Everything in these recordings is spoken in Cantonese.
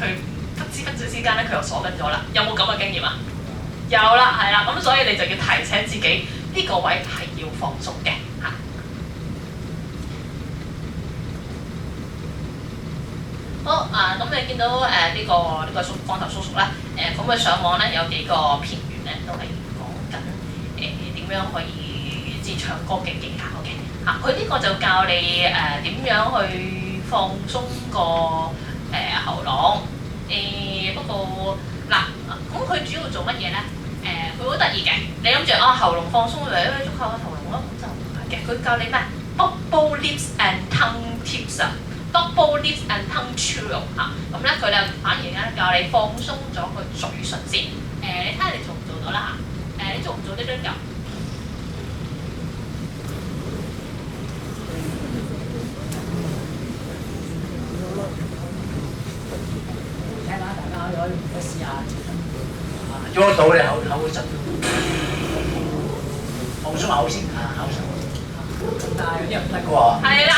佢不知不覺之間咧，佢又鎖緊咗啦。有冇咁嘅經驗啊？有啦，係啦，咁所以你就要提醒自己呢個位係要放鬆嘅嚇。好啊，咁你見到呢個光頭叔叔啦，咁佢上網咧有幾個片段咧，都係講緊點樣可以唱歌嘅技巧嘅嚇。佢呢個就教你點樣去放鬆個喉嚨。不過嗱，咁佢主要做乜嘢咧？佢好得意嘅，你諗住喉嚨放鬆嚟，捉下個喉嚨咯，咁就唔係嘅。佢教你咩 ？Bubble lips and tongue tips 啊 ，bubble lips and tongue twirl 嚇。咁咧佢就反而咧教你放鬆咗個嘴唇先。你睇下你做唔做到啦嚇？你做唔做得到㗎？睇下大家可以試下。捉到你口會震，放鬆口先口上。但係有啲人唔得嘅喎。係啦，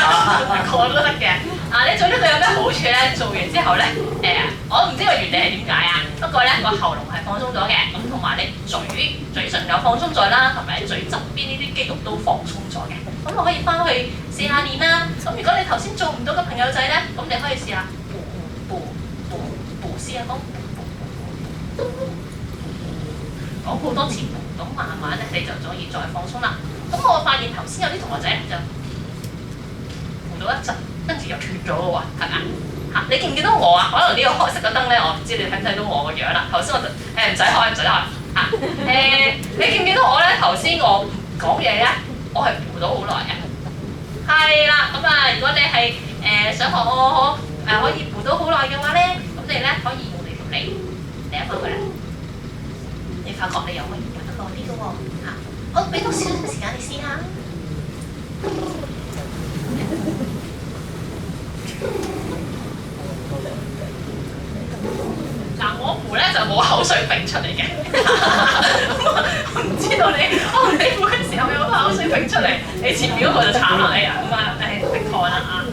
個個都得嘅。你做呢個有咩好處咧？做完之後咧，我唔知個原理係點解啊。不過咧個喉嚨係放鬆咗嘅，咁同埋你嘴唇又放鬆咗啦，同埋嘴側邊呢啲肌肉都放鬆咗嘅。咁我可以翻去試下練啦。咁如果你頭先做唔到嘅朋友仔咧，咁你可以試下試下講好多次，咁慢慢咧你就可以再放鬆啦。咁我發現頭先有啲同學仔就扶到一陣，跟住又斷咗嘅喎，係咪啊？你見唔見到我啊？可能呢個開熄個燈咧，我唔知你睇唔睇到我個樣啦。頭先我就唔使開嚇。你見唔見到我咧？頭先我講嘢咧，我係扶到好耐嘅。係啦，咁如果你係想學我可以扶到好耐嘅話咧，咁你咧可以用你條脷嚟一翻佢啦。你發覺你又可以扶得耐啲嘅喎嚇。好，俾多少少時間你試下。我扶咧就冇口水揈出嚟嘅。我唔知道你扶嘅時候有冇口水揈出嚟，你前面嗰個就慘啦，咁逼台啦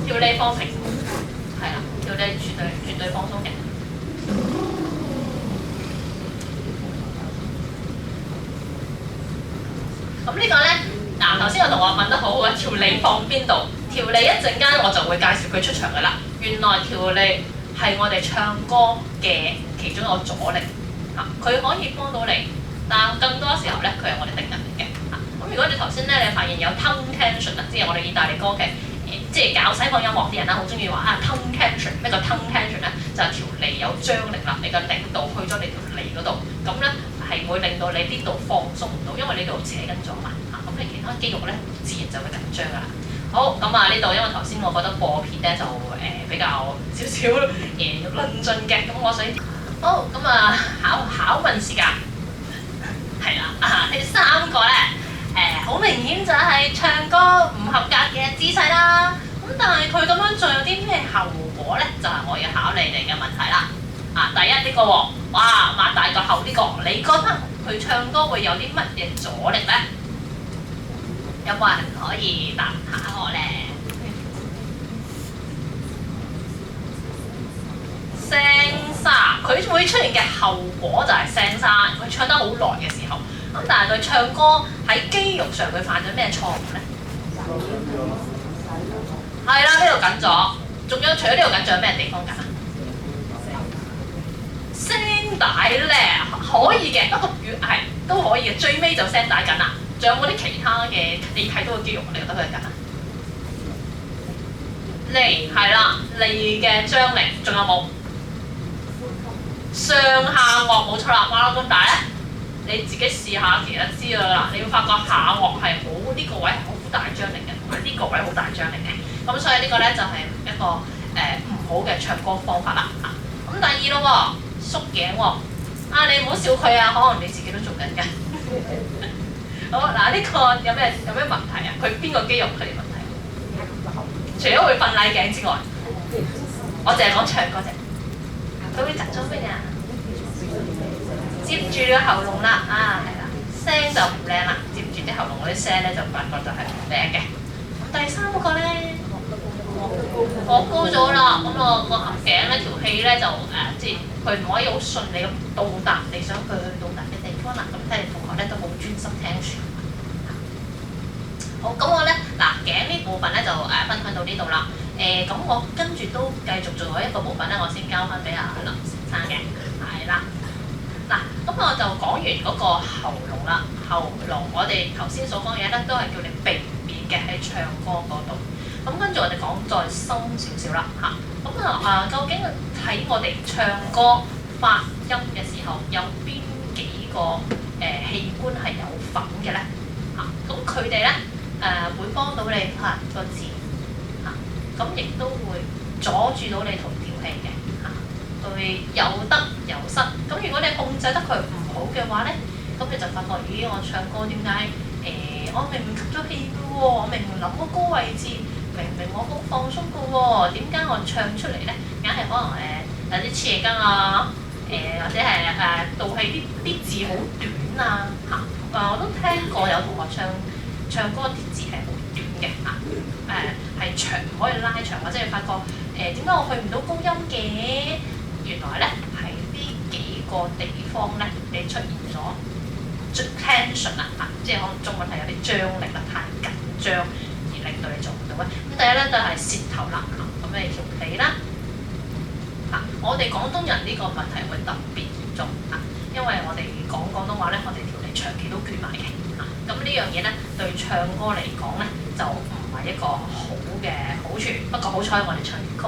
條脷放平，係啦，條脷絕對放鬆嘅。咁呢個咧，頭先個同學問得好好啊，條脷放邊度？條脷一陣間我就會介紹佢出場㗎啦。原來條脷係我哋唱歌嘅其中一個阻力嚇，佢可以幫到你，但更多時候咧，佢係我哋敵人嚟嘅嚇。咁如果你頭先咧，你發現有 tongue tension 啊，即係我哋意大利歌嘅即係搞西方音樂啲人啦，好中意話tongue tension。咩叫 tongue tension 咧？就係條脷有張力啦，你個力度去咗你條脷嗰度，咁咧係會令到你呢度放鬆唔到，因為你度扯緊咗嘛嚇，咁你其他肌肉咧自然就會緊張㗎啦。好，咁呢度因為頭先我覺得播片咧就比較少少論盡嘅，咁我想好咁考問時間係啦，第三個咧好明顯就係唱歌唔合格嘅姿勢啦。咁但係佢咁樣做有啲咩後果咧？就係我要考你哋嘅問題啦。第一呢個喎，哇擘大個口呢個，你覺得佢唱歌會有啲乜嘢阻力咧？有冇人可以答下我咧？聲沙，佢會出現嘅後果就係聲沙。佢唱得好耐嘅時候，咁但係佢唱歌喺肌肉上佢犯咗咩錯誤咧？係啦，呢度緊咗。仲有除咗呢度緊，仲有咩地方緊啊？聲帶咧可以嘅，不過係都可以嘅，最尾就聲帶緊啦。仲有冇啲其他嘅你睇到嘅肌肉，你覺得佢係緊啊？脷係啦，脷嘅張力，仲有冇？上下顎冇錯啦，馬騮咁大咧，你自己試下其實知㗎啦。你會發覺下顎係好呢個位係好大張力嘅，同埋呢個位好大張力嘅。咁所以呢個咧就係一個唔好嘅唱歌方法啦。咁第二咯喎，縮頸喎。你唔好笑佢啊，可能你自己都做緊嘅。好嗱，呢個有咩問題啊？佢邊個肌肉佢哋問題？除咗會瞓奶頸之外，我淨係講唱歌啫。佢會窒咗咩啊？接住個喉嚨啦，係啦，聲就唔靚啦。接住啲喉嚨嗰啲聲咧，就發覺就係唔靚嘅。咁第三個咧，放高咗啦，咁我個喉頸咧條氣咧就即係佢唔可以好順利咁到達你想佢去到達嘅地方啦。咁睇嚟同學咧都好專心聽住。好，咁我咧嗱頸呢部分咧就分享到呢度啦。咁我跟住都繼續做一個部分咧，我先交翻俾阿林先生嘅，係啦。嗱，咁我就講完嗰個喉嚨啦。喉嚨我哋頭先所講嘅嘢咧，都係叫你避免嘅喺唱歌嗰度。咁跟住我哋講再深少少啦嚇。咁究竟喺我哋唱歌發音嘅時候，有邊幾個器官係有份嘅咧？嚇，咁佢哋咧會幫到你發個字嚇，咁亦都會阻住到你同調氣嘅嚇，會有得有失。咁如果你控制得佢唔好嘅話咧，咁你就發覺咦，我唱歌點解我明明吸咗氣嘅喎，我明明諗個高位置。明明我好放鬆嘅喎，點解我唱出嚟咧？硬係可能有啲黐脷根啊，或者係道氣啲字好短啊嚇。我都聽過有同學唱歌啲字係好短嘅嚇，係長唔可以拉長，或者係發覺點解我去唔到高音嘅？原來咧係呢幾個地方咧，你出現咗 tension 啊嚇，即係可能中文係有啲張力啦，太緊張。令到你做唔到嘅。咁第一咧就係舌頭啦，咁你條脷啦，我哋廣東人呢個問題會特別嚴重因為我哋講廣東話咧，我哋條脷長期都捲埋嘅咁呢樣嘢咧對唱歌嚟講咧就唔係一個好嘅好處。不過好彩我哋唱粵曲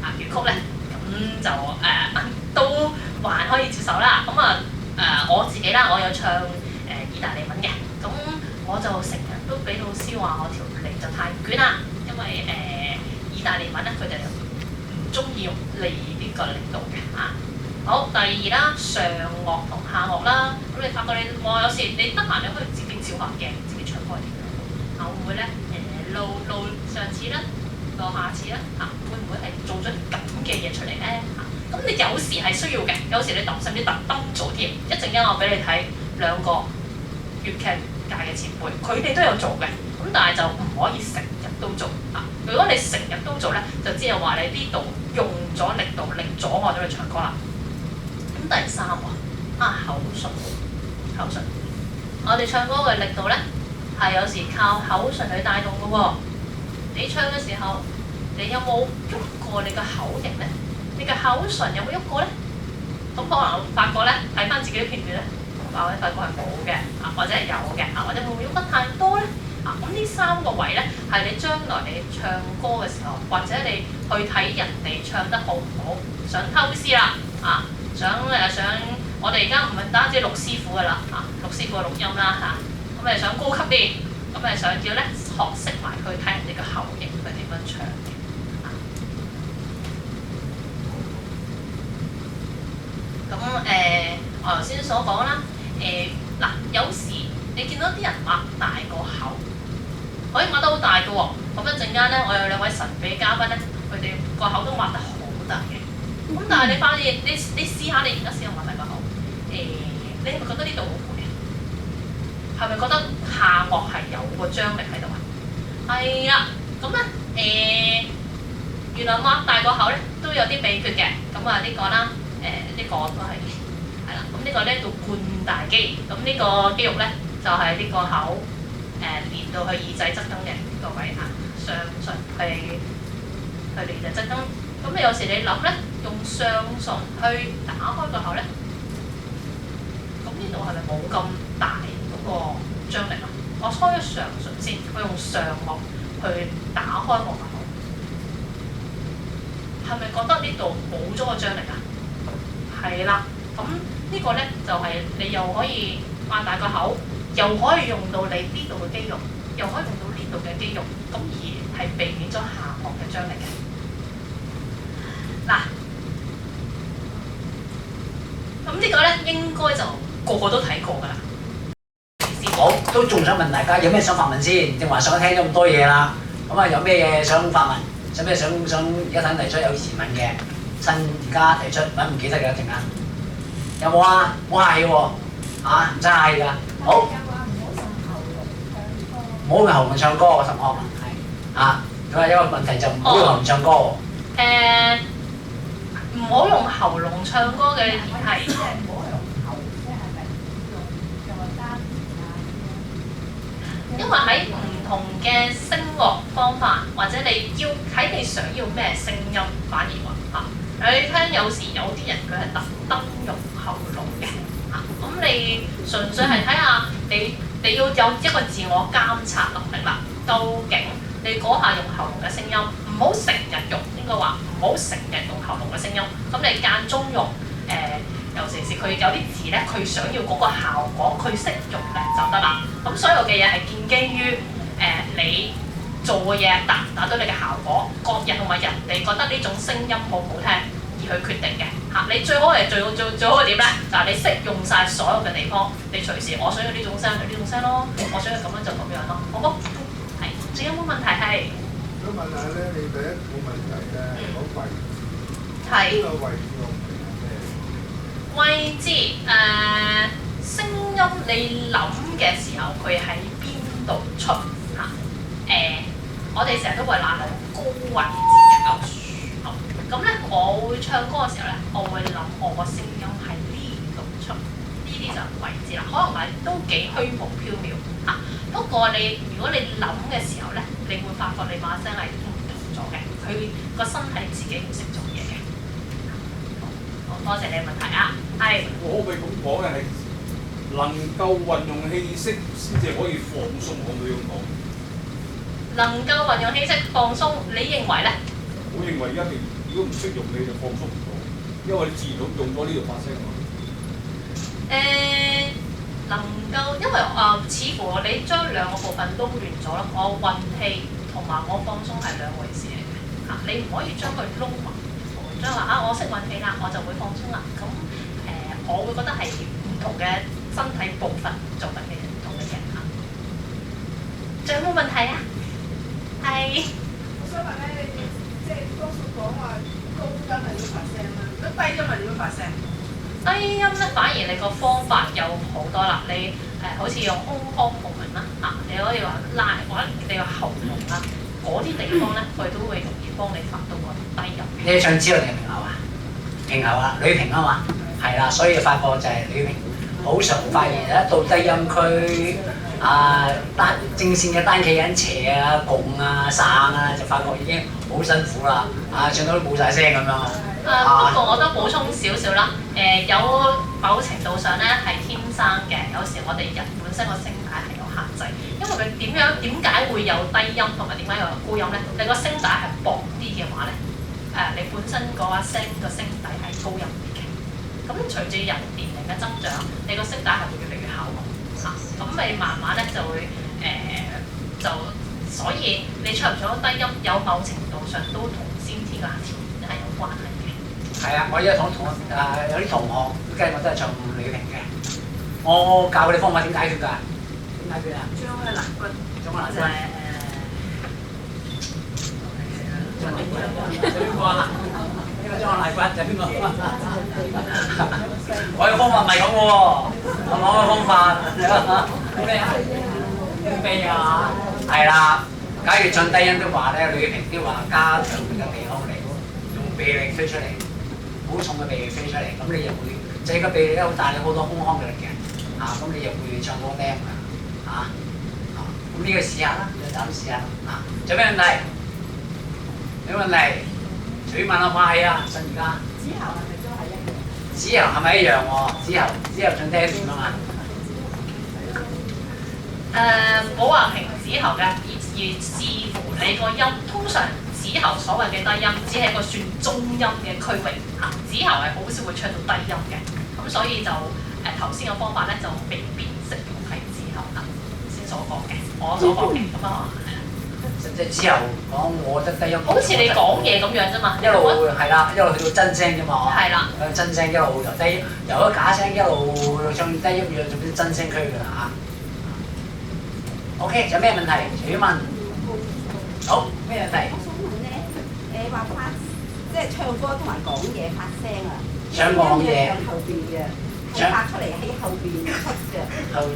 粵曲咧咁就都還可以接受啦。咁我自己啦，我有唱意大利文嘅，咁我就成日都俾老師話我條脷就太捲啦，因為意大利文咧佢哋唔中意用脷呢個力度嘅好，第二啦，上顎同下顎啦，咁你發覺我有時你得閒你可以自己照下鏡，自己唱歌點樣會唔會咧露上次啦，露下次啦會唔會係做咗啲咁嘅嘢出嚟咧咁你有時係需要嘅，有時你甚至特登做添。一陣間我俾你睇兩個粵劇界嘅前輩，佢哋都有做嘅，咁但係就唔可以成日都做如果你成日都做咧，就只係話你呢度用咗力度，令阻礙咗你唱歌啦。咁第三個口唇，我哋唱歌嘅力度咧係有時靠口唇去帶動嘅喎。你唱嘅時候，你有冇喐過你個口型咧？你個口唇有冇喐過咧？咁可能發覺咧，睇翻自己啲片段咧，發覺係冇嘅或者係有嘅或者會唔會喐得太多咧？咁呢三個位咧，係你將來你唱歌嘅時候，或者你去睇人哋唱得好唔好，想偷師啦想我哋而家唔係單止錄師傅噶啦錄師傅嘅錄音啦咁你想高級啲，咁你想要咧學識埋去睇人哋嘅口型，佢點樣唱嘅咁我頭先所講啦有時你見到啲人擘大個口。可以擘得好大嘅喎，咁一陣間咧，我有兩位神秘嘉賓咧，佢哋個口都擘得好大嘅。咁但係你發現，你試下，你而家試下擘大個口，你係咪覺得呢度好攰啊？係咪覺得下顎係有個張力喺度啊？係啦，咁咧原來擘大個口咧都有啲秘訣嘅。咁呢個啦，呢個都係啦。咁呢個咧叫冠大肌，咁呢個肌肉咧就係呢個口。連到去耳仔側根嘅呢個位上唇去連就側根。咁你有時你諗咧，用上唇去打開個口咧，咁呢度係咪冇咁大嗰個張力啊？我開咗上唇先，我用上顎去打開我個口，係咪覺得呢度冇咗個張力啊？係啦，咁呢個咧就係你又可以擘大個口。又可以用到你呢度嘅肌肉，又可以用到呢度嘅肌肉，咁而係避免咗下顎嘅張力嘅。咁呢個咧應該就個個都睇過㗎啦。好，都仲想問大家有咩想發問先？正話想聽咗咁多嘢啦，咁有咩嘢想發問？有咩想而家等提出有疑問嘅，趁而家提出，揾唔記得嘅一陣間。有冇啊？冇係喎，唔使係㗎。好。唔好用喉嚨唱歌，我同學係佢話有個問題就唔好用喉嚨唱歌喎。唔好用喉嚨唱歌嘅係。因為喺唔同嘅聲樂方法，或者你要睇你想要咩聲音，反而話嚇。你聽有時有啲人佢係特登用喉嚨嘅嚇，咁你純粹係睇下你要有一個自我監察能力啦。究竟你嗰下用喉嚨嘅聲音，唔好成日用，應該話唔好成日用喉嚨嘅聲音。咁你間中用尤其是佢有啲字咧，佢想要嗰個效果，佢識用咧就得啦。咁所有嘅嘢係建基於你做嘅嘢達到你嘅效果，各人同埋人哋覺得呢種聲音好唔好聽而去決定嘅嚇。你最好係最好係點咧？就係你識用晒所有嘅地方，你隨時我想要呢種聲就呢種聲咯，我想要咁樣就咁樣咯，好冇？係，仲有冇問題係？想問下咧，你第一個問題咧講位置，係。呢個位置我唔明係咩？位置聲音你諗嘅時候，佢喺邊度出嚇？我哋成日都會拿好高位置嘅牛樹。咁咧，我會唱歌嘅時候咧，我會諗我個聲音喺呢度出，呢啲就係位置啦。可能係都幾虛無縹緲嚇。不過如果你諗嘅時候咧，你會發覺你把聲係唔同咗嘅，佢個身體自己會識做嘢嘅。好多謝你嘅問題啊，係。我可唔可以咁講嘅係能夠運用氣息先至可以放鬆，可唔可以咁講？能夠運用氣息放鬆，你認為咧？我認為一定，如果唔識用你就放鬆唔到，因為你自然用咗呢度發聲嘛。能夠，因為似乎你將兩個部分撈亂咗啦。我運氣同埋我放鬆係兩回事嚟嘅嚇，你唔可以將佢撈埋，將話我識運氣啦，我就會放鬆啦。咁我會覺得係唔同嘅身體部分做緊嘅唔同嘅嘢嚇。仲有冇問題啊？係。我想問咧，你即係多數講話高音係要發聲啦，咁低音係點樣發聲？低音咧，反而你個方法有好多啦。你好似用胸腔共鳴啦嚇，你可以話拉或者你個喉嚨啦，嗰啲地方咧，佢都會容易幫你發到個低音。你唱知道定係平喉啊？平喉啊，女平啊嘛，係啦，所以發覺就係女平好常發現一到低音區正線嘅單企人斜啊、共啊、省啊，就發覺已經好辛苦啦，唱到都冇晒聲咁樣啊。不過我都補充少少啦，有某程度上咧係天生嘅，有時我哋人本身個聲帶係有限制，因為佢點解會有低音同埋點解有高音咧？你個聲帶係薄啲嘅話咧，你本身嗰把聲個聲底係高音啲嘅，咁隨住人年齡嘅增長，你個聲帶係會越嚟越厚嚇，咁你慢慢咧就會所以你唱唔唱到低音，有某程度上都同先天嘅條件係有關係。係啊，我有啲同學，跟住我都係唱女平嘅。我教佢哋方法點解決㗎？點解決啊？將個肋骨，將個肋骨。就邊個啊？呢個將個肋骨就邊個？我嘅方法唔係咁嘅喎，我嘅方法好咩啊？好咩啊？係啦，假如唱低音的話咧，女平啲話加強你嘅鼻腔嚟，用鼻力推出嚟。好重嘅鼻力飛出嚟，咁你就會即係個鼻力咧好大，你好多胸腔嘅力嘅，咁你就會唱歌釘㗎，咁呢個試下啦，就咁試下，仲有咩問題？有問題？隨問啊嘛，係啊，信而家。子喉係咪都係一樣？子喉係咪一樣喎？子喉唱低一點啊嘛。冇話平子喉嘅，而視乎你個音，通常。子喉所謂嘅低音，只係一個算中音嘅區域嚇，子喉係好少會唱到低音嘅，咁所以就頭先嘅方法咧就未必適用喺子喉啦，先所講嘅，我所講嘅咁啊，即係子喉講，我覺得低音。好似你講嘢咁樣啫嘛，一路係啦，一路去到真聲啫嘛，係啦，真聲一路由個假聲一路唱低音，要做啲真聲區㗎啦嚇。OK，仲有咩問題？隨問。好，咩問題？你話發即係唱歌同埋講嘢發聲啊，唱講嘢向後邊嘅，係發出嚟喺後邊出嘅。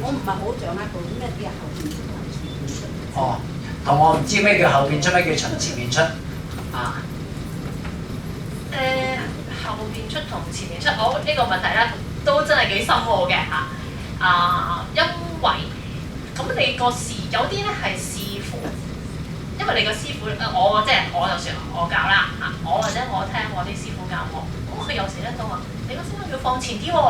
我唔係好掌握到咩啲後邊出同前邊出。哦，同我唔知咩叫後邊出，咩叫前面出啊？後邊出同前面出，我呢個問題咧都真係幾深奧嘅嚇。因為咁你個有啲咧係師傅，因為你個師傅我即係我就算我教啦嚇，我或者我聽我啲師傅教我，咁佢有時咧都話你個聲音要放前啲喎，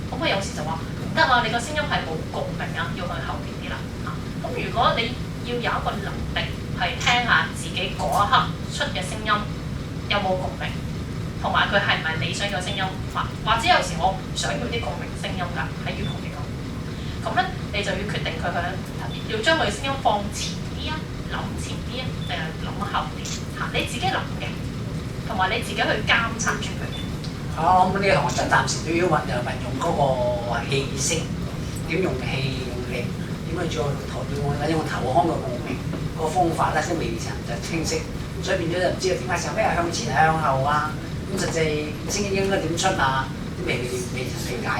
咁佢有時就話唔得啊，你個聲音係冇共鳴啊，要去後邊啲啦嚇。咁如果你要有一個能力係聽下自己嗰一刻出嘅聲音有冇共鳴，同埋佢係唔係你想要嘅聲音，或者有時我唔想要啲共鳴聲音㗎，係要同你講。咁咧你就要決定佢要將佢嘅聲音放前啲啊，諗前啲啊，定係諗後啲嚇？你自己諗嘅，同埋你自己去監察住佢嘅。我諗呢個同學就暫時都要運用嗰個氣聲，點用氣用力，點去做用頭腔嘅共鳴個方法咧，先未曾就清晰，所以變咗就唔知道點解成日咩向前向後啊？咁實際聲音應該點出啊？都未曾理解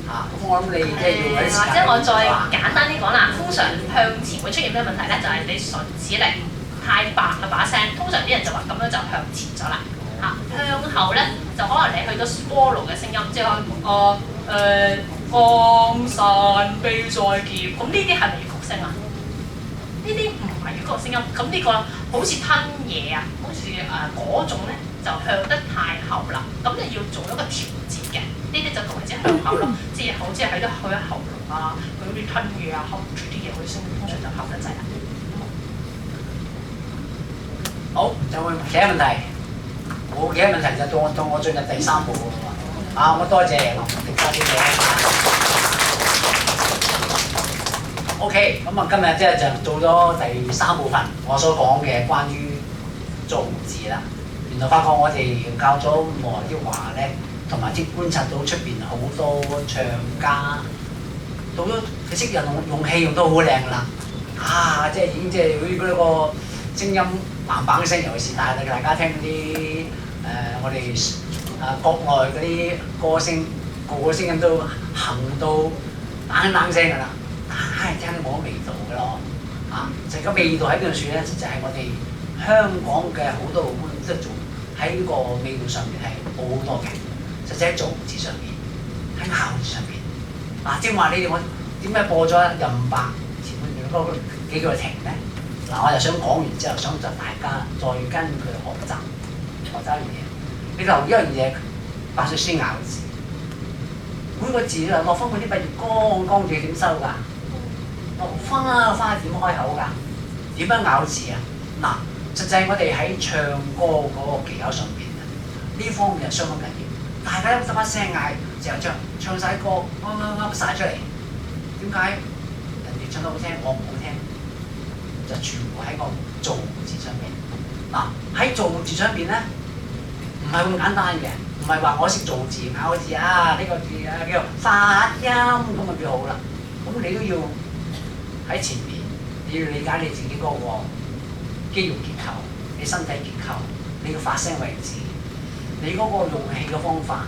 嚇。咁我諗你即係要揾啲時間。或者我再簡單啲講啦，通常向前會出現咩問題咧？就係你唇齒力太白啦把聲，通常啲人就話咁樣就向前咗啦。向後咧就可能你去到 swallow 嘅聲音，即係放散悲再劫，咁呢啲係咪粵曲聲啊？呢啲唔係粵曲聲音，咁呢個好似吞嘢啊，好似嗰種咧就向得太後啦，咁你要做一個調節嘅，呢啲就同為之向後咯，即係好似喺度去喉嚨啊，佢好似吞嘢啊，含住啲嘢去聲，通常就後得滯啦。好，就會其他問題。冇其他問題就到我進入第三步喎。我多謝狄嘉小姐。OK，咁今日即係就到咗第三部分，我所講嘅關於造字啦。原來發覺我哋教咗咁耐啲話咧，同埋啲觀察到出邊好多唱家，到咗佢識用氣用到好靚啦。即係已經即係嗰個聲音嘭嘭聲，尤其是大家聽啲我哋國外嗰啲歌星，個聲音都行到冷冷聲㗎啦，聽都冇乜味道㗎咯。就個味道喺邊度處咧？就係我哋香港嘅好多老倌都做喺呢個味道上面係好多嘅，實際喺造字上面，喺校字上面。即係話你哋我點解播咗任白前半段嗰幾句停咧？我就想講完之後，想就大家再跟佢學習一樣嘢。你留意一樣嘢，8歲先咬字，每個字啊落翻嗰啲筆業剛住點收㗎？落花點開口㗎？點樣咬字啊？實際我哋喺唱歌嗰個技巧上邊啊，呢方面係相當緊要。大家都得把聲嗌，成日唱晒歌，噏晒出嚟。點解人哋唱得好聽，我唔好聽？就全部喺個造字上面。喺造字上邊咧，唔係咁簡單嘅，唔係話我識造字咬字呢個字叫做發音咁就幾好啦。咁你都要喺前面，你要理解你自己嗰個肌肉結構、你身體結構、你嘅發聲位置、你嗰個用氣嘅方法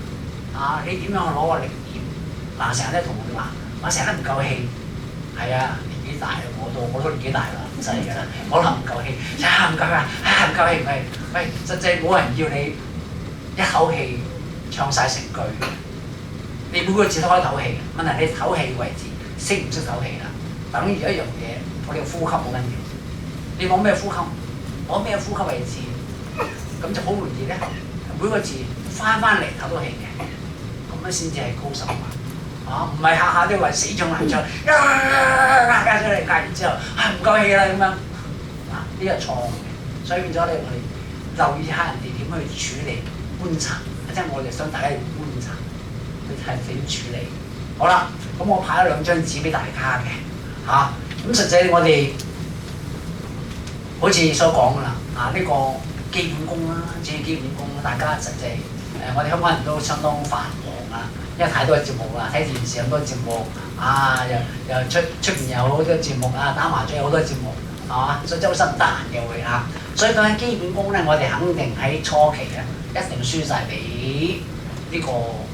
你點樣攞個力點？成日都同佢話，我成日都唔夠氣。係啊，年紀大我都年紀大啦，唔使㗎啦，可能唔夠氣，唔夠啊，唔夠氣唔係，喂，實際冇人要你一口氣唱晒成句嘅，你每個字都可以唞氣嘅，問題你唞氣嘅位置識唔識唞氣啦？等於一樣嘢，我哋呼吸好緊要。你講咩呼吸？攞咩呼吸位置？咁就好容易咧，每個字翻嚟唞到氣嘅，咁樣先至係高手啊！唔係下下都話死唱難唱，加出嚟，加完之後唔夠氣啦咁樣，呢個錯誤嘅，所以變咗我哋留意下人哋點去處理觀察，即係我哋想大家要觀察，佢係點處理。好啦，咁我派咗2張紙俾大家嘅，咁實際我哋好似所講㗎啦，呢個基本功啦，即係基本功，大家實際我哋香港人都相當繁忙啊。因為太多節目啦，睇電視咁多節目，又出邊有好多節目打麻雀有好多節目，係嘛？所以周身唔得閒嘅會所以講緊基本功咧，我哋肯定喺初期咧一定輸晒俾呢個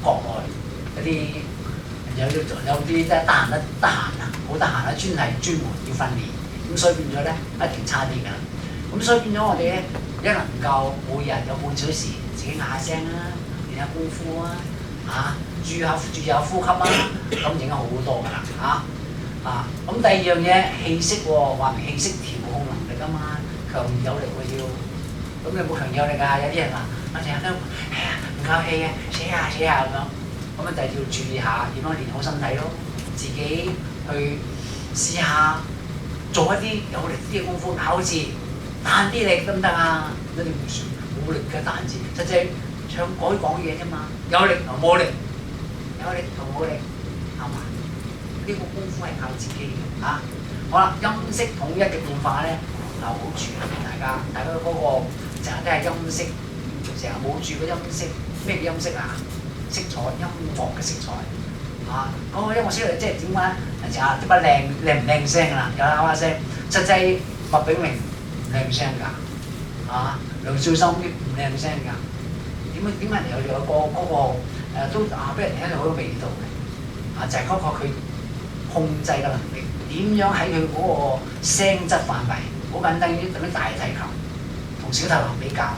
國內一啲有啲即係得閒好得閒專門要訓練，咁咁所以變咗咧一定差啲㗎啦。咁所以變咗我哋咧，一能夠每日有半小時自己嗌下聲啦，練下功夫啊，注意下呼吸啊，咁影響好多㗎啦咁第二樣嘢氣息喎，話明氣息調控能力啊嘛，強而有力喎要。咁你冇強而有力㗎，有啲人話我成日都唔夠氣啊，寫下咁樣。咁就要注意下點樣練好身體咯，自己去試下做一啲有力啲嘅功夫，咬字彈啲力得唔得啊？一定唔算冇力嘅彈字，實際唱改講嘢啫嘛，有力同冇力，有力同冇力，係嘛？呢個功夫係靠自己嘅嚇。好啦，音色統一嘅變化咧有好處啊！大家嗰個成日都係音色，成日冇住個音色，咩叫音色啊？色彩，音樂嘅色彩嗰個音樂色彩即係點解？成日啲乜靚唔靚聲啦，有喇喇聲。實際麥炳榮唔靚聲㗎，梁少森啲唔靚聲㗎。點解人哋有個嗰個都俾人聽到好多味道嘅就係嗰個佢控制嘅能力，點樣喺佢嗰個聲質範圍，好簡單啲等於大提琴同小提琴比較，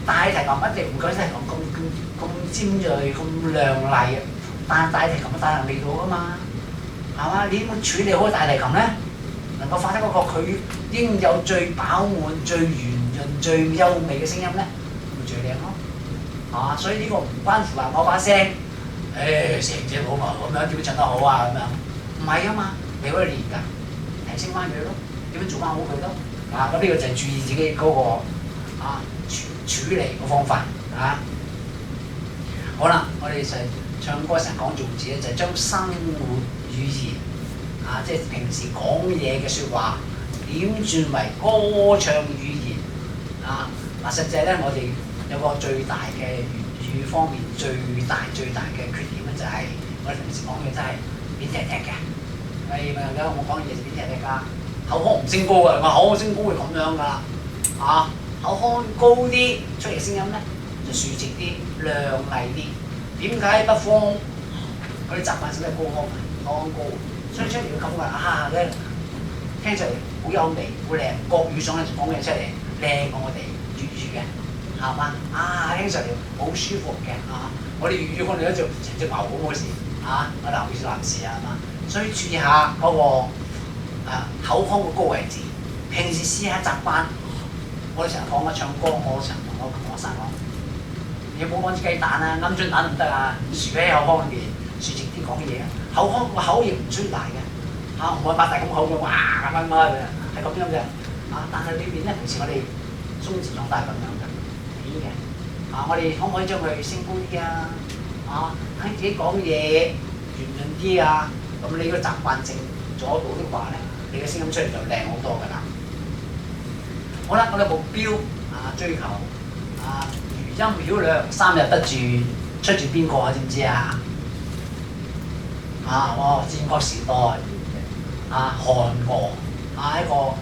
大提琴一定唔夠小提琴咁尖鋭、咁亮麗，但係大提琴有大能力度㗎嘛，係嘛？你點樣處理好大提琴咧？能夠發出嗰個佢應有最飽滿、最圓潤、最優美嘅聲音咧，咪最靚咯。所以呢個唔關乎話我把聲，成隻好牛咁樣點樣唱得好啊咁樣，唔係啊嘛，你可以練㗎，提升翻佢咯，點樣做翻好佢咯。咁呢個就係注意自己嗰個處理嘅方法好啦，我哋成日唱歌成日講重字咧，就係將生活語言即係平時講嘢嘅説話點轉為歌唱語言實際咧，我哋有個最大嘅粵語方面最大嘅缺點咧，就係我哋平時講嘢真係扁踢踢嘅。咪而家我講嘢就扁踢踢㗎，口腔唔升高㗎，我口腔升高會咁樣㗎口腔高啲出嚟嘅聲音咧就豎直啲、亮麗啲。點解北方嗰啲習慣性都係高腔高，所以出嚟嘅感覺咧聽出嚟好優美、好靚。國語上咧講嘢出嚟靚過我哋粵語嘅，係嘛？聽出嚟好舒服嘅我哋粵語講嚟咧就成隻牛咁嗰時我哋男士係嘛？所以注意下嗰個口腔嘅高位置。平時試下習慣，我哋成日講唱歌，我成日同我學生講。你冇講啲雞蛋鵪鶉蛋都唔得豎喺口腔裏邊，豎直啲講嘢口腔個口型唔需要大嘅唔係擘大咁口嘅，哇咁樣係咁樣嘅但係裏邊咧，平時我哋中字狀態咁樣嘅扁嘅我哋可唔可以將佢升高啲喺自己講嘢圓潤啲咁你個習慣性做得到的話咧，你嘅聲音出嚟就靚好多㗎啦。好啦，我哋目標追求音曉量3日得住，出住邊個知唔知戰國時代韓國一個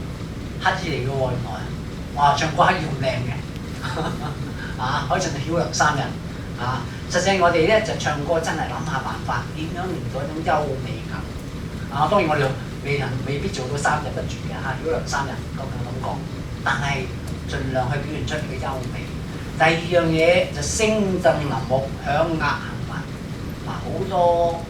乞兒嚟嘅喎，原來唱歌乞兒咁靚嘅可以唱到曉量3日實際我哋咧就唱歌真係諗下辦法，點樣令到一種優美感當然我哋未必做到3日得住嘅曉量3日咁嘅感覺，但係盡量去表現出嚟嘅優美。第二樣嘢就聲震林木，響壓行雲好多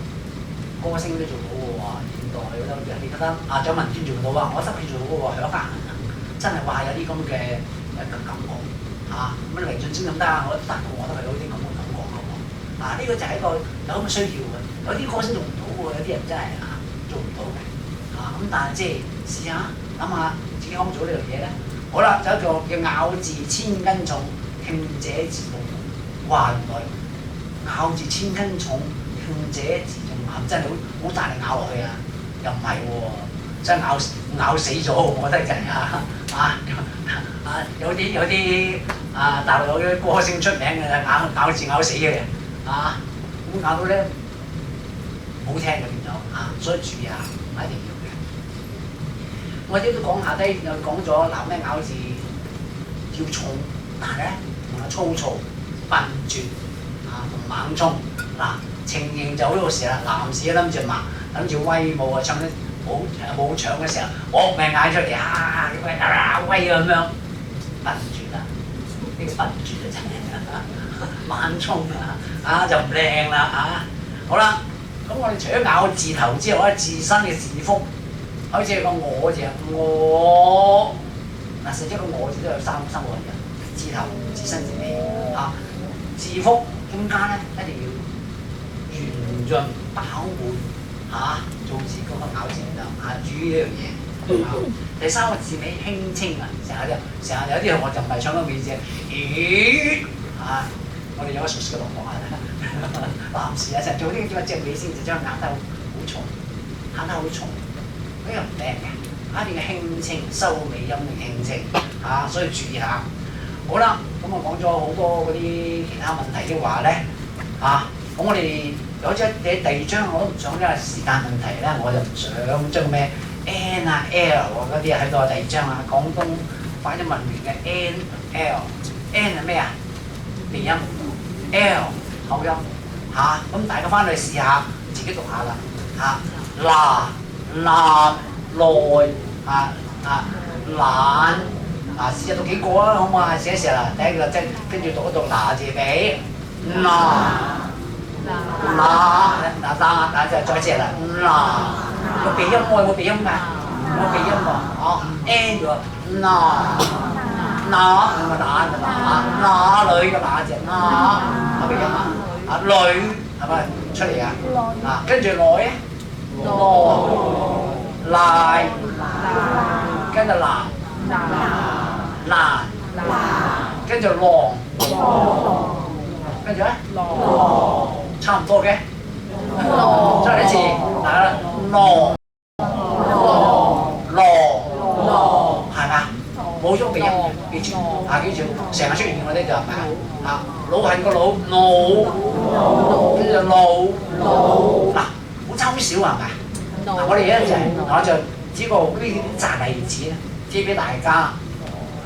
歌星都做到嘅喎，現代好多人你覺得蔣文娟做到我覺得佢做到嗰個響壓行雲真係有啲咁嘅感覺咁黎俊升咁得我覺得佢有啲咁嘅感覺嘅喎呢個就係一個有咁嘅需要嘅，有啲歌星做唔到喎，有啲人真係做唔到嘅咁但係即係試下諗下自己可唔可以做呢樣嘢咧？好啦，就一個叫咬字千斤重，聽者自動。哇！原來咬字千斤重，聽者自動，真係好大力咬落去又唔係喎，真係咬死咗，我覺得就有啲大陸有啲歌星出名嘅咬字咬死嘅人咁咬到咧唔好聽嘅變咗所以注意下，唔係一定要嘅。我哋都講下低又講咗咩咬字要重，但係咧同埋粗糙、笨拙同猛衝情形就好有時啦。男士諗住威武唱得冇搶嘅時候，搏命嗌出嚟啊！威啊咁樣，笨住啦，呢個笨住啊真係，慢衝啊就唔靚啦啊！好啦，咁我哋除咗咬字頭之外咧，自身嘅字腹，好似個我字啊，我嗱，實際個我字都有三個人嘅，字頭、自身、字尾啊，字腹中間咧一定要圓潤飽滿嚇，做字嗰個咬字就注意呢樣嘢。第三個字尾輕清啊，成日有啲我就唔係唱嗰個字，咦啊！我哋有個熟悉嘅同學啊，男士啊，成日做呢個隻尾先，就將咬得好重，咬得好重，呢個唔靚嘅，一定要輕清，收尾音要輕清嚇，所以注意下。好啦，咁我講咗好多嗰啲其他問題嘅話咧嚇，咁我哋有咗第二章我都唔想，因為時間問題咧，我就唔想將咩 N 啊 L 啊嗰啲喺度。第二章啊，廣東發音文明嘅 N 係咩啊？鼻音 L 口音嚇，咁大家翻去試下，自己讀下啦嚇。懶試下讀幾個啊，好唔好啊？試一試啦，第一個即係跟住讀一讀嗱字尾就再試啦。個鼻音我有冇鼻音㗎？冇鼻音喎，哦 N 咗乸女嘅乸字有鼻音啊，女係咪出嚟啊？跟住來咧，賴，跟住難，跟住浪，跟住咧，差唔多嘅，再嚟一次，大家浪，係咪？冇咗鼻音，記住，記住，成日出現嗰啲就係咪啊？腦係個腦，跟住腦，嗱，好抽少係咪？嗱，我哋咧我就只個呢啲雜例子咧，只俾大家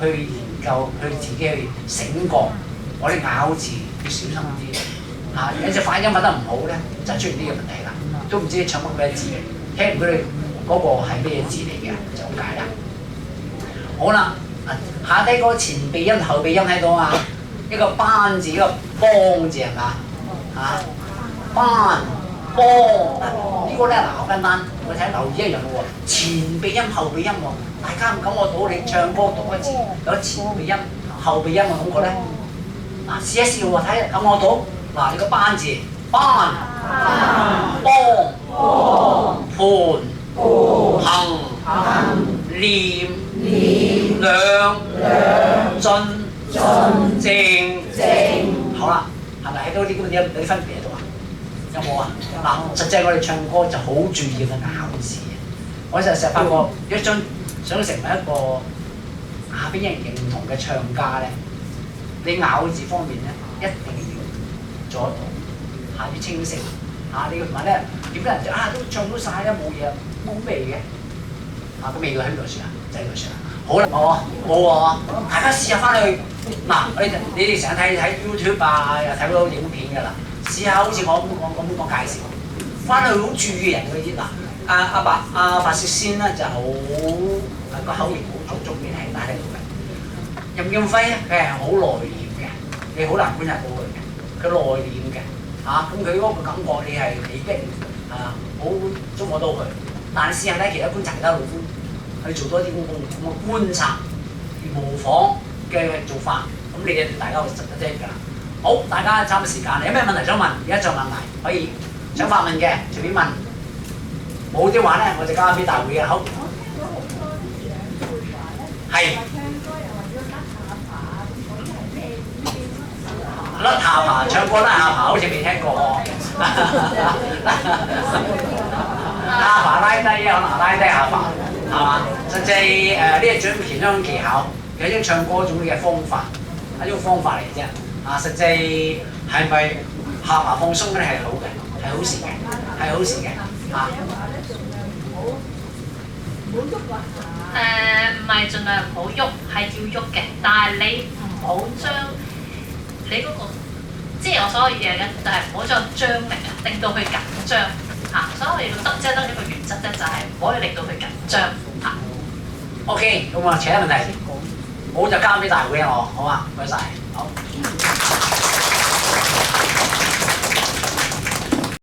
去研究，去自己去醒覺，我哋咬字要小心啲嚇，有隻發音發得唔好咧，就出現呢個問題啦，都唔知你唱乜鬼字，聽唔到你嗰個係咩字嚟嘅，就咁解啦。好啦，下低嗰個前鼻音後鼻音喺度啊，一個班字一個幫字係嘛嚇？班幫呢個咧嗱好簡單，我睇留意一樣喎，前鼻音後鼻音喎，大家唔感覺到你唱歌讀一次有前鼻音後鼻音嘅感覺咧？嗱試一試喎，睇感覺到嗱你個班字班幫盤行念兩進正，好啦，係咪喺度啲咁嘅有啲分別喺度啊？有冇啊？嗱，實際我哋唱歌就好注意嘅咬字嘅。我就成日發覺，一張想成為一個下邊人認同嘅唱家咧，你咬字方面咧一定要做得到，要清晰你要同埋咧點解人哋都唱到晒啦，冇嘢冇味嘅個味道喺度算啊，就喺度算啦。好啦，冇喎，大家試下翻去嗱，你哋成日睇 YouTube 啊，又睇到影片㗎啦。試下好似我咁講介紹，翻去好注意人嗰啲嗱，阿白雪仙咧就好個口型好足面係帶喺度嘅。任劍輝咧佢係好內斂嘅，你好難觀察到佢嘅，佢內斂嘅咁佢嗰個感覺你係未必好捉摸到佢。但係試下咧，其他觀察其他老夫去做多啲咁嘅觀察、模仿嘅做法，咁你哋大家會實得啫㗎啦。好，大家差唔多時間，有咩問題想問？而家再問埋，可以想發問嘅隨便問。冇啲話咧，我就交翻俾大會嘅。好。係。甩下巴，唱歌甩下巴，好似未聽過喎。下巴拉低可能拉低下巴，係嘛？實際呢一種其中技巧，有一種唱歌一種嘅方法，一種方法嚟啫。實際係咪下巴放鬆咧係好嘅，係好事嘅，係好事嘅唔係盡量唔好喐，係要喐嘅，但係你唔好將你嗰個，即係我所有嘢嘅，就係唔好將張力令到佢緊張。所以我要得一個原則咧，就係唔可以令到佢緊張嚇。OK，咁啊，其他問題冇就交俾大會啊我，好嘛？唔該晒。好。